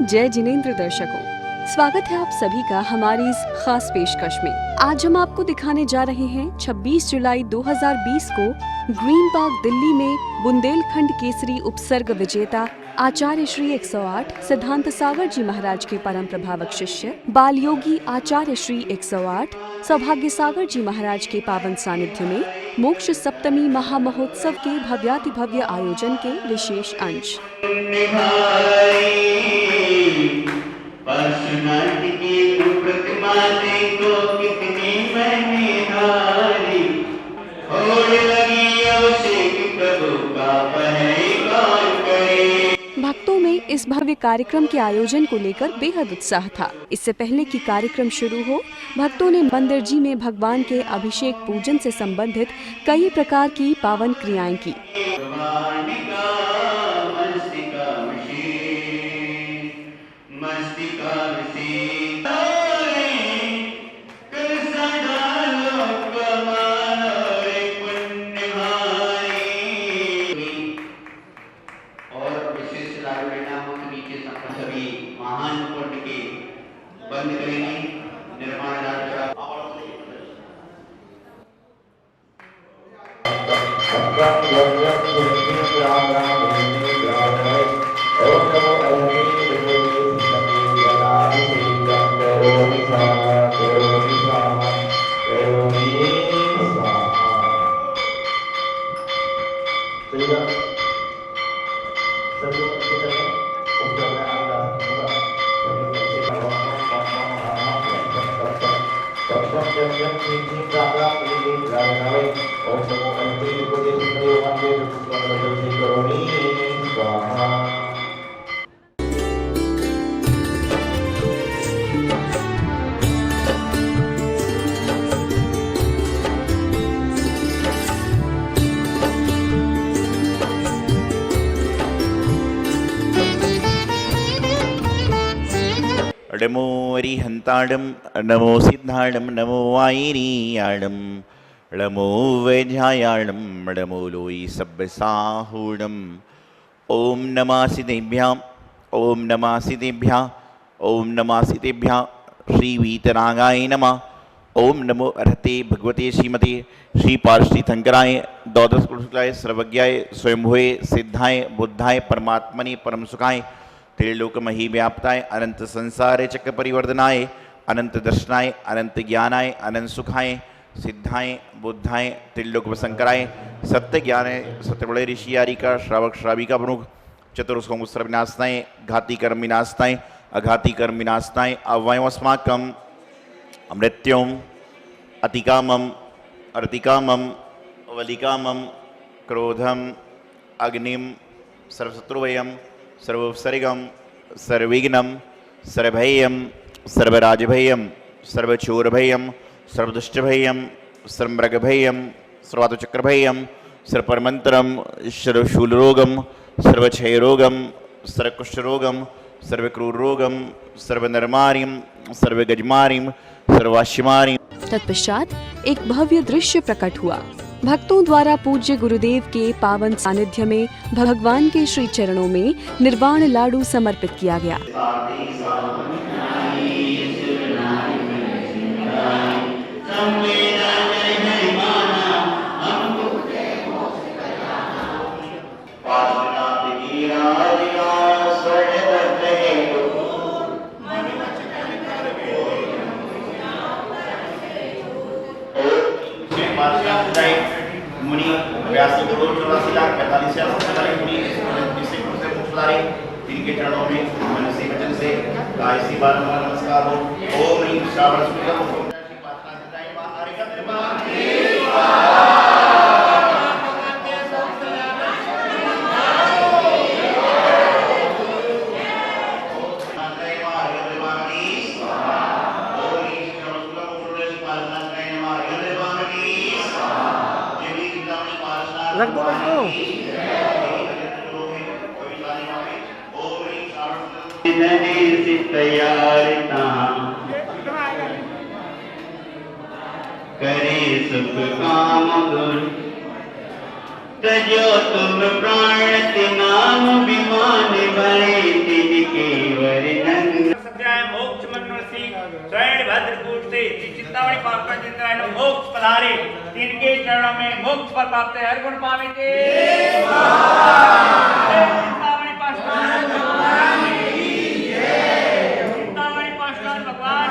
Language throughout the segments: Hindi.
जय जिनेंद्र दर्शकों, स्वागत है आप सभी का हमारी इस खास पेशकश में। आज हम आपको दिखाने जा रहे हैं 26 जुलाई 2020 को ग्रीन पार्क दिल्ली में बुंदेलखंड केसरी उपसर्ग विजेता आचार्य श्री 108 सिद्धांत सागर जी महाराज के परम प्रभावक शिष्य बाल योगी आचार्य श्री 108 सौभाग्य सागर जी महाराज के पावन सानिध्य में मोक्ष सप्तमी महामहोत्सव के भव्याति भव्य आयोजन के विशेष अंश। भक्तों में इस भव्य कार्यक्रम के आयोजन को लेकर बेहद उत्साह था। इससे पहले कि कार्यक्रम शुरू हो, भक्तों ने मंदिर जी में भगवान के अभिषेक पूजन से संबंधित कई प्रकार की पावन क्रियाएं की। बंद करेंगे निर्माण नमो अरिहंताडम नमो सिद्धाडम नमो वायिनीयाडम नमो वैध्यायाडम नमो लोई सब्बसाहूडम। ओम नमः सिद्धेभ्याम ओम नमः सिद्धेभ्याम ओम नमः सिद्धेभ्याम श्री वीतरागाय नमः। ओम नमो अर्हते भगवते श्रीमते श्री पार्श्री शंकराय द्वादश कुलशुक्लाय सर्वज्ञाय स्वयंभुवे सिद्धाय बुद्धाय परमात्मने परम सुखाय त्रिलोक मही व्याप्ताय अनंत संसार चक्र परिवर्तनाय अनंत दर्शनाय अनंत ज्ञानाय अनंत सुखाय सिद्धाय बुद्धाय त्रिलोक शंकराय सत्य ज्ञानाय सत्यबड़े ऋषियारी का श्रावक श्राविका प्रमुख चतुर्सोम विनाशनाय घाती कर्म विनाशनाय अघाती कर्म विनाशनाय अवयमस्माकम मृत्युम अतिकामम अर्तिकामम वलिकामम क्रोधम अग्निम सर्वशत्रुभयम सर्वोपसर्गम सर्वविघ्नम सर्वभयम सर्वराजभयम सर्वचोरभयम सर्वदुष्टभयम सर्वमृगभयम सर्वातचक्रभयम सर्वपरमंत्रम सर्वशूलरोगम सर्वक्षयरोगम सर्वकुष्ठरोगम सर्वक्रूररोगम सर्वनरमारिम सर्वगजमारिम सर्वाश्यमारिम। तत्पश्चात एक भव्य दृश्य प्रकट हुआ। भक्तों द्वारा पूज्य गुरुदेव के पावन सानिध्य में भगवान के श्री चरणों में निर्वाण लाडू समर्पित किया गया। मुनि 82 करोड़ 84 लाख 45,000 मुनि इनके चरणों में मन से वचन से काय से बार नमस्कार हो। ओम ह्रीं श्रावण शुक्लम रख दो करे सुख काम गुण तजो तुम प्राण नाम विमान भरे तिनके वरदान। त्रिकूट से चिंतामणि पावन चिंतन मोक्ष पधारे तिनके चरणों में मोक्ष पर प्राप्त है हर गुण पावे के चिंतामणि पावन चिंतामणि पावन भगवान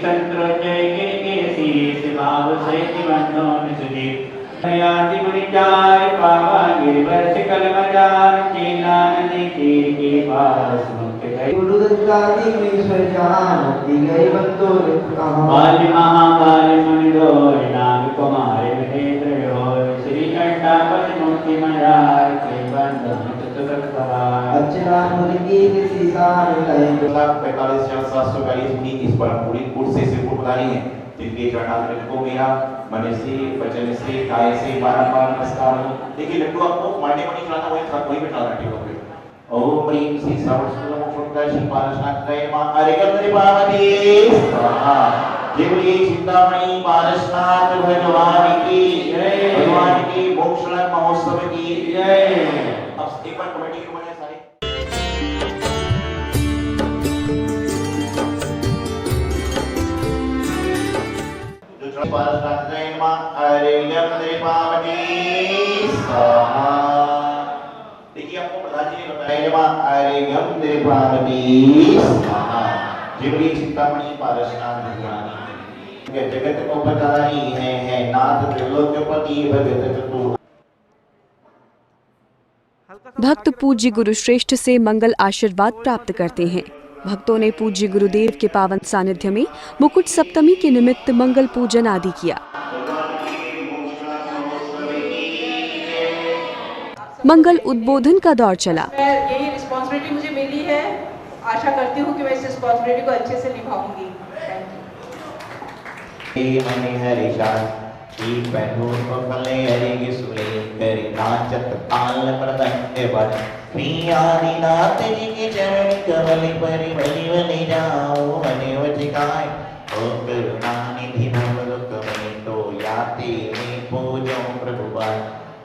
संतोषय गिरकेसी शिवाव सहित बंधो निसुजी याति मुनिचाय पावा गिरिवर कल मजार चीला नदी तीर के पास मुक्त गई गुरु दत्तादी ईश्वर जहाँ मुक्ति गई बंदो कहाँ बाल महाकाल मुनि दोय नाग कुमार महेंद्र होय श्री कंठापति मुक्ति मजार के बंधन अर्चना मुर्गी सीसान कहे 45,742 इस परम पूरी कूट से सिरपुर पधारी है जिनके चरणारविंद को मेरा मन से वचन से काय से बारंबार नमस्कार हो। देखिए लड्डू आपको मारने को नहीं चलाना, वही पे चलाना ठीक होगा। ओम ह्रीं श्री सर्वश्रुतमुखुंड श्री पारशनाथाय नमः अरिगंधरि पार्वती स्वाहा। जय बोलिए चिंतामणि पारशनाथ भगवान की जय, भगवान की मोक्ष महोत्सव की जय। अब एक बार कमेटी के बने सारे पारशनाथाय नमः अरिगंधरि पार्वती स्वाहा। देखिए आपको प्रधान जी ने बताया नमः अरिगंधरि पार्वती स्वाहा। जय बोलिए चिंतामणि पारशनाथ भगवान के जगत को पधारी है नाथ त्रिलोक्यपति भगत चतुर। भक्त पूज्य गुरु श्रेष्ठ से मंगल आशीर्वाद प्राप्त करते हैं। भक्तों ने पूज्य गुरुदेव के पावन सानिध्य में मुकुट सप्तमी के निमित्त मंगल पूजन आदि किया। मंगल उद्बोधन का दौर चला। यही रिस्पॉन्सिबिलिटी मुझे मिली है, आशा करती हूँ कि मैं इस रिस्पॉन्सिबिलिटी को अच्छे से निभाऊंगी। मने हरिषा ठीक बैठो तो कले हरिगे सुले करी नाचत ताल प्रदंड वर श्री आदिनाथ जी के चरण कमल पर बलि बलि जाओ मने वचिकाय ओ करुणा निधि भवदुख में तो याते में पूजो प्रभुपाद।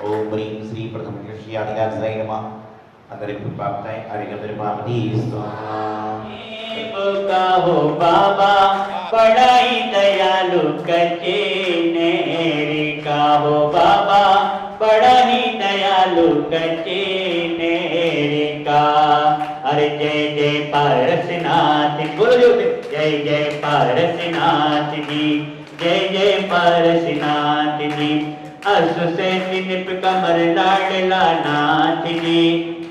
ओम ह्रीं श्री प्रथम श्री आदिनाथ जय नमः अंदर प्राप्त है अरिगंधरि पार्वती स्वाहा। हो बाबा बड़ा ही दयालु कचे नेरी का हो बाबा बड़ा ही दयालु कचे नेरी का। अरे जय जय पारसनाथ बोलो जय जय पारसनाथ जी जय जय पारसनाथ जी। असु से निप कमर लाडला नाथ जी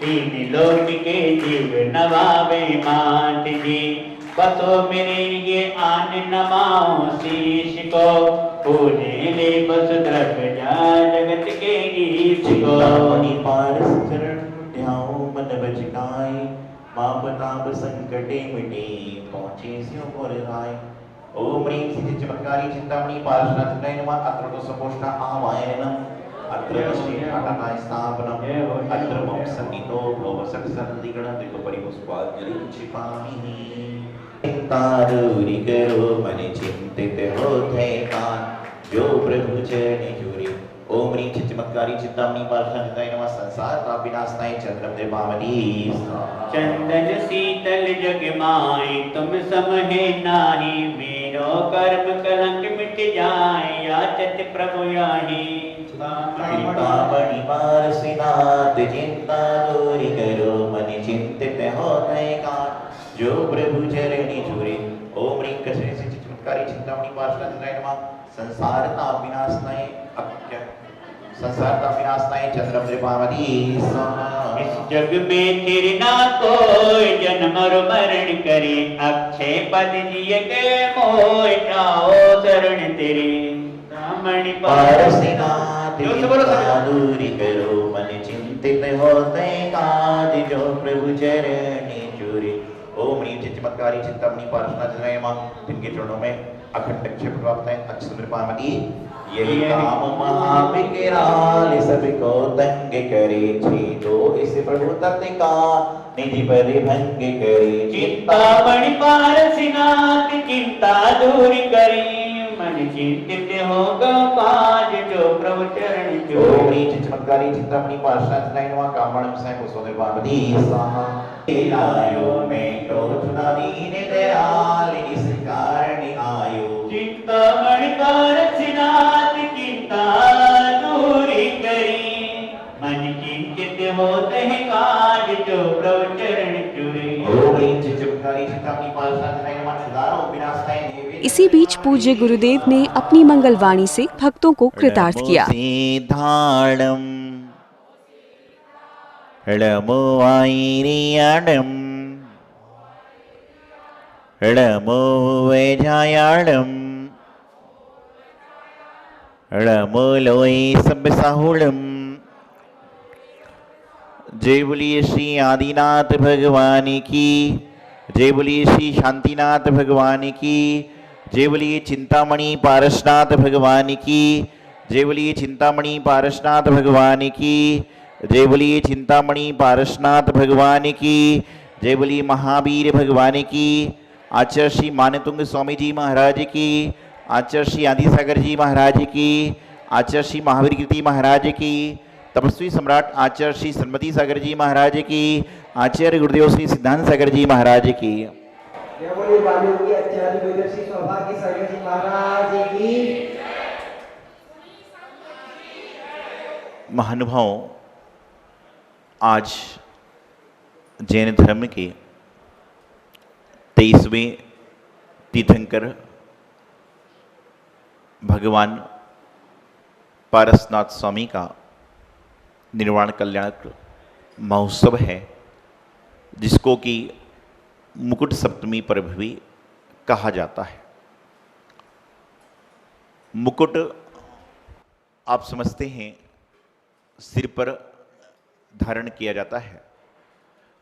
तीन लोक के जीव नवावे मात जी। बसो मेरे ये आन नमाओ शीश को पूजे ले बस द्रव्य जगत के ईश को। पारस चरण ध्याओ मन बचकाय पाप ताप संकटे मिटे पहुँचे स्यो पुर राय। ओम ह्रीं श्री चमत्कारी चिंतामणि पारशनाथाय नमः अत्र तो सपोष्टा आवाहनम् अत्र श्री आटकाय स्थापनम् अत्र मम सन्निधो भव सत्सन्निगण दिग्परिपुष्पाञ्जलि क्षिपामि। चिंतारूरि करो मन चिंतित होते कान जो प्रभु चरणे जुरे। ओम ह्रीं चमत्कारी चिंतामणि पारशनाथाय नमः संसार ताप विनाशनाय चंद्रम देवामणि चंदन शीतल जग माई तुम समहे नाही मेरो कर्म कलंक मिट जाए याचत प्रभु याही। चिंतामणि पारसनाथ चिंता दूरी करो मन चिंतित होते कान जो प्रभु चरणी जुरे। ओम ह्रीं कृष्ण से चमत्कारी चिंतामणि पारशनाथाय नमः संसार ताप विनाशनाय चंद्रम देवामणि स्वाहा। इस जग में फिर ना कोई जन्म मरण करे अक्षय पद जिय के मोय आओ शरण तेरे ब्राह्मण पारसनाथ चिंता दूरी करो मन चिंतित होते काज जो प्रभु चरणी जुरे। ओम ह्रीं चमत्कारी चिंतामणि पारशनाथाय नमः जिनके चरणों में अखंड अक्षय प्राप्त है अक्षय पार्वती। यही काम महाविकराल सबको तंग करे छेदो इस प्रभु तत्व का निधि परिभंग करे। चिंतामणि पारसनाथ चिंता दूर करी मन चिंतित होगा काज जो प्रभु चरण ओम चूरे ह्रीं चमत्कारी चिंतामणि पार्श्वनाथ नमः कामणं सह कुसुमे पार्वती स्वाहा लायो में तो चुना दीन दयाल इस कारण आयो चिंतामणि पारसनाथ चिंता दूरी करी मन चिंतित होते हैं काज जो प्रभु चरण चूरे ओम ह्रीं चमत्कारी चिंतामणि पार्श्वनाथ नमः सुधारो विनाशाय देवी इसी बीच पूज्य गुरुदेव ने अपनी मंगलवाणी से भक्तों को कृतार्थ किया। सिद्धाणम ळमो वाईरियाणम ळमो वैजायाणम ळमो लोई सब साहुलम। जय बोलिए श्री आदिनाथ भगवान की, जय बोलिए श्री शांतिनाथ भगवान की, जय बोलिए चिंतामणि पारसनाथ भगवान की, जय बोलिए चिंतामणि पारसनाथ भगवान की, जय बोलिए चिंतामणि पारसनाथ भगवान की, जय बोलिए महावीर भगवान की। आचार्य श्री मानतुंग स्वामी जी महाराज की, आचार्य श्री आदिसागर जी महाराज की, आचार्य श्री महावीर कीर्ति महाराज की, तपस्वी सम्राट आचार्य श्री सन्मति सागर जी महाराज की, आचार्य गुरुदेव श्री सिद्धांत सागर जी महाराज की। जय बोलिए बालियों की आचार्य गुरुदेव श्री सौभाग्य सागर जी महाराज की। महानुभाव, आज जैन धर्म के 23वें तीर्थंकर भगवान पारसनाथ स्वामी का निर्वाण कल्याण महोत्सव है, जिसको कि मुकुट सप्तमी पर भी कहा जाता है। मुकुट आप समझते हैं सिर पर धारण किया जाता है,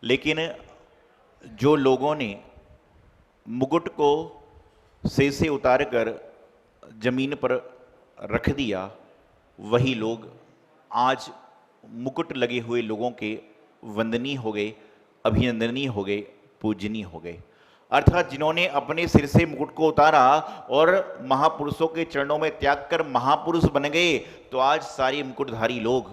लेकिन जो लोगों ने मुकुट को सिर से उतार कर जमीन पर रख दिया, वही लोग आज मुकुट लगे हुए लोगों के वंदनीय हो गए, अभिनंदनीय हो गए, पूजनीय हो गए। अर्थात जिन्होंने अपने सिर से मुकुट को उतारा और महापुरुषों के चरणों में त्याग कर महापुरुष बन गए, तो आज सारे मुकुटधारी लोग,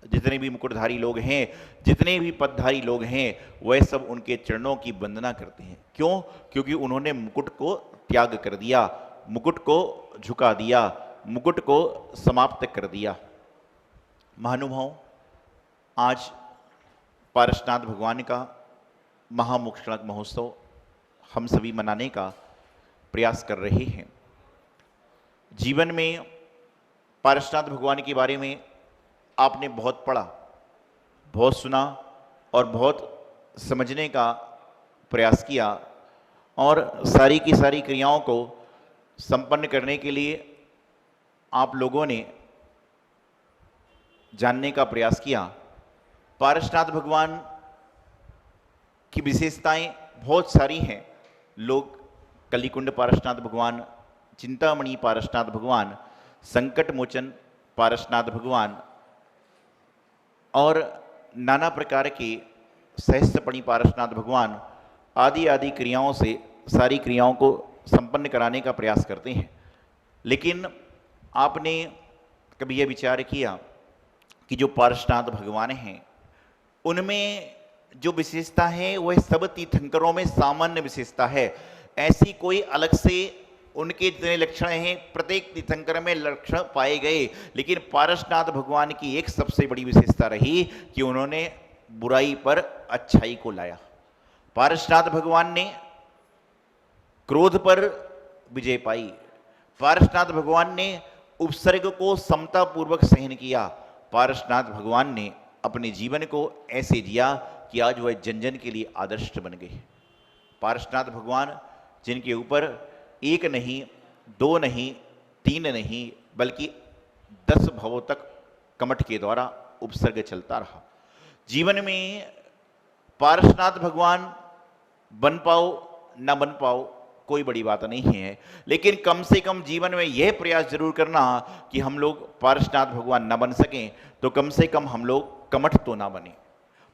जितने भी मुकुटधारी लोग हैं, जितने भी पदधारी लोग हैं, वह सब उनके चरणों की वंदना करते हैं। क्यों? क्योंकि उन्होंने मुकुट को त्याग कर दिया, मुकुट को झुका दिया, मुकुट को समाप्त कर दिया। महानुभाव, आज पारसनाथ भगवान का महामोक्षणाक महोत्सव हम सभी मनाने का प्रयास कर रहे हैं। जीवन में पारसनाथ भगवान के बारे में आपने बहुत पढ़ा, बहुत सुना और बहुत समझने का प्रयास किया, और सारी की सारी क्रियाओं को संपन्न करने के लिए आप लोगों ने जानने का प्रयास किया। पारसनाथ भगवान की विशेषताएं बहुत सारी हैं। लोग कलिकुंड पारसनाथ भगवान, चिंतामणि पारसनाथ भगवान, संकट मोचन पारसनाथ भगवान और नाना प्रकार के सहस्त्रपणि पारसनाथ भगवान आदि आदि क्रियाओं से सारी क्रियाओं को संपन्न कराने का प्रयास करते हैं। लेकिन आपने कभी यह विचार किया कि जो पारसनाथ भगवान हैं, उनमें जो विशेषता है वह सब तीर्थंकरों में सामान्य विशेषता है। ऐसी कोई अलग से उनके जितने लक्षण हैं, प्रत्येक तीर्थंकर में लक्षण पाए गए, लेकिन पारसनाथ भगवान की एक सबसे बड़ी विशेषता रही कि उन्होंने बुराई पर अच्छाई को लाया। पारसनाथ भगवान ने क्रोध पर विजय पाई। पारसनाथ भगवान ने उपसर्ग को समता पूर्वक सहन किया। पारसनाथ भगवान ने अपने जीवन को ऐसे जिया कि आज वह जन जन के लिए आदर्श बन गए। पारसनाथ भगवान जिनके ऊपर एक नहीं, दो नहीं, तीन नहीं, बल्कि 10 भवों तक कमठ के द्वारा उपसर्ग चलता रहा। जीवन में पारसनाथ भगवान बन पाओ न बन पाओ कोई बड़ी बात नहीं है, लेकिन कम से कम जीवन में यह प्रयास जरूर करना कि हम लोग पारसनाथ भगवान न बन सकें तो कम से कम हम लोग कमठ तो ना बने।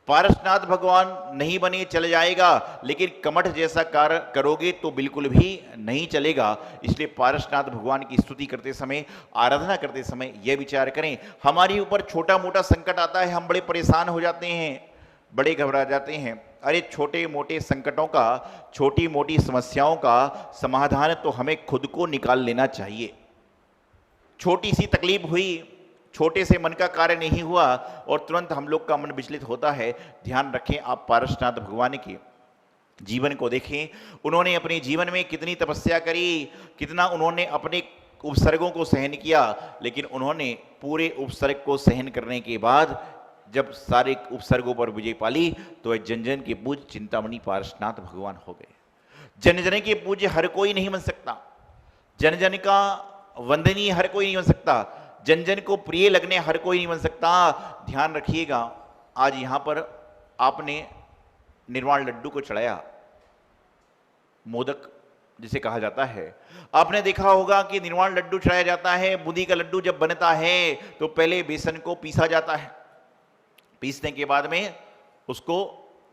पारसनाथ भगवान नहीं बने चल जाएगा, लेकिन कमठ जैसा कार्य करोगे तो बिल्कुल भी नहीं चलेगा। इसलिए पारसनाथ भगवान की स्तुति करते समय, आराधना करते समय यह विचार करें, हमारे ऊपर छोटा मोटा संकट आता है, हम बड़े परेशान हो जाते हैं, बड़े घबरा जाते हैं। अरे छोटे मोटे संकटों का, छोटी मोटी समस्याओं का समाधान तो हमें खुद को निकाल लेना चाहिए। छोटी सी तकलीफ हुई, छोटे से मन का कार्य नहीं हुआ और तुरंत हम लोग का मन विचलित होता है। ध्यान रखें, आप पारसनाथ भगवान के जीवन को देखें, उन्होंने अपने जीवन में कितनी तपस्या करी, कितना उन्होंने अपने उपसर्गों को सहन किया, लेकिन उन्होंने पूरे उपसर्ग को सहन करने के बाद जब सारे उपसर्गों पर विजय पाली तो जन जन के पूज्य चिंतामणि पारसनाथ भगवान हो गए। जन जन के पूज्य हर कोई नहीं बन सकता, जन जन का वंदनीय हर कोई नहीं बन सकता, जन जन को प्रिय लगने हर कोई नहीं बन सकता। ध्यान रखिएगा, आज यहां पर आपने निर्वाण लड्डू को चढ़ाया, मोदक जिसे कहा जाता है। आपने देखा होगा कि निर्वाण लड्डू चढ़ाया जाता है, बूंदी का लड्डू जब बनता है तो पहले बेसन को पीसा जाता है, पीसने के बाद में उसको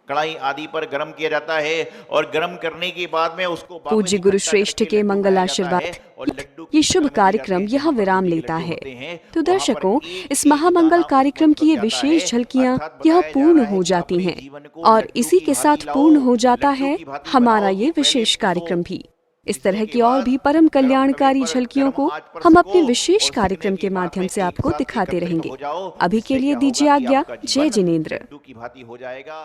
कढ़ाई आदि पर गर्म किया जाता है और गर्म करने के बाद में उसको पूज्य गुरु श्रेष्ठ के मंगल आशीर्वाद ये शुभ कार्यक्रम यहाँ विराम लेता है। तो दर्शकों, इस महामंगल कार्यक्रम की ये विशेष झलकियाँ यह पूर्ण हो जाती हैं और इसी के साथ पूर्ण हो जाता है हमारा ये विशेष कार्यक्रम भी। इस तरह की और भी परम कल्याणकारी झलकियों को हम अपने विशेष कार्यक्रम के माध्यम से आपको दिखाते रहेंगे। अभी के लिए दीजिए आज्ञा। जय जिनेंद्र। की भांति हो जाएगा।